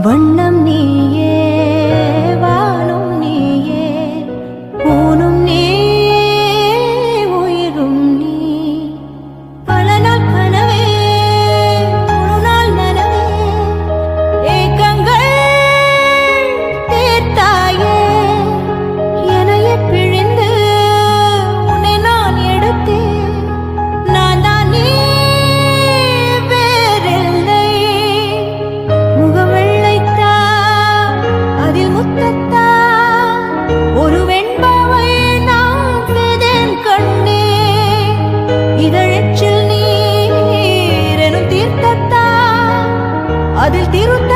வண்ணம் நீயே வானும் நீயே ஊனும் நீ உயிரும் நீ பல நாள் கனவே ஒரு நாள் நனவே ஏக்கங்கள் தீர்த்தாயே எனையே பிழிந்து உன்னை நான் எடுத்தேன் நான் தான் நீ வேறில்லை முகவெள்ளைத்தா அதில் முத்தத்தா ஒரு வெண்பாவை நான் செய்தேன் கண்ணே இதழச்சில் நீர் எனும் தீர்த்தத்தா அதில் திருத்த